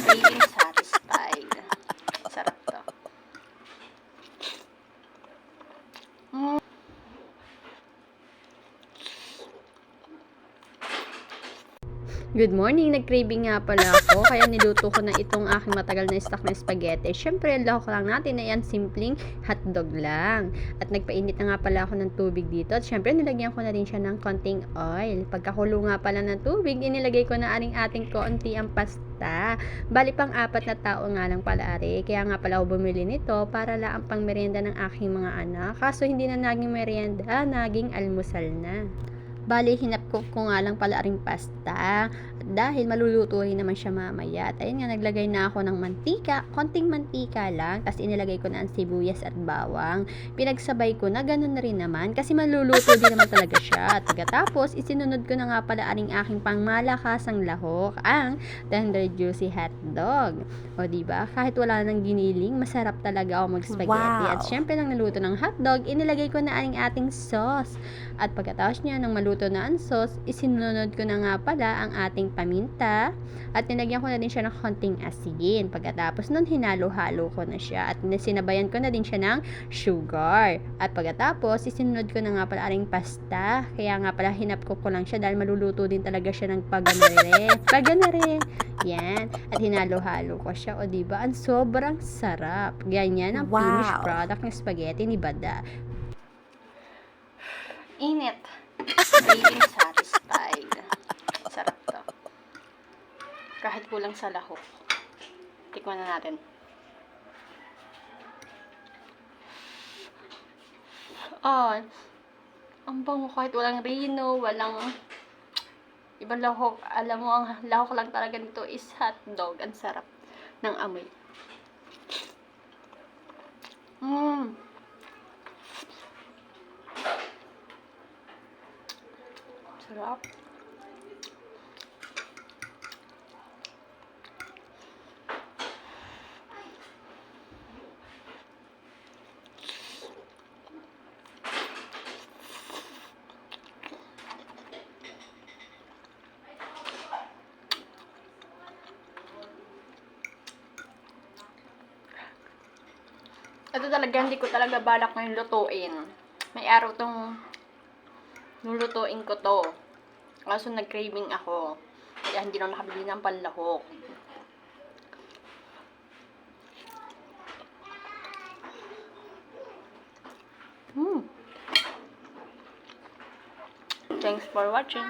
Feeling satisfied. Sarap to. Good morning! Nag-craving nga pala ako, kaya niluto ko na itong aking matagal na stock na spaghetti. Siyempre, ang lahok lang natin ay yan, simpleng hotdog lang. At nagpainit na nga pala ako ng tubig dito. At siyempre, nilagyan ko na rin siya ng konting oil. Pagkakulo nga pala ng tubig, inilagay ko na ating konti ang pasta. Bali pang 4 na tao nga lang pala ari. Kaya nga pala ako bumili nito para lang ang pang merienda ng aking mga anak. Kaso hindi na naging merienda, naging almusal na. Bali, hinap ko nga lang pala aring pasta. Dahil malulutuin naman siya mamaya. At ayun nga, naglagay na ako ng mantika. Konting mantika lang. Tapos inilagay ko na ang sibuyas at bawang. Pinagsabay ko na, ganun na rin naman. Kasi maluluto din naman talaga siya. At pagkatapos, isinunod ko na nga pala aring aking pangmalakasang lahok. Ang tender juicy hotdog. O diba? Kahit wala nang giniling, masarap talaga ako mag-spaghetti. Wow. At syempre, nang naluto ng hotdog, inilagay ko na ating sauce. At pagkatapos niya, nang maluto na ang sauce, isinunod ko na nga pala ang ating paminta at nilagyan ko na din siya ng konting asin. Pagkatapos nun, hinalo-halo ko na siya at sinabayan ko na din siya ng sugar. At pagkatapos, isinunod ko na nga pala aring pasta. Kaya nga pala hinap ko lang siya dahil maluluto din talaga siya ng paganare. Yan. At hinalo-halo ko siya. O diba? Ang sobrang sarap. Ganyan ang finished product ng spaghetti ni Bada. Init. Feeling satisfied. Sarap to. Kahit kulang sa lahok. Tikman na natin. Ang bango kahit walang rino, walang ibang lahok. Alam mo, ang lahok lang talaga nito is hotdog. Ang sarap ng amoy. Sarap. Ito talaga, hindi ko talaga balak ngayon lutuin. May araw tong lulutuin ko to. Kaso nag-craving ako. Kaya hindi na nakabili ng panlahok. Thanks for watching.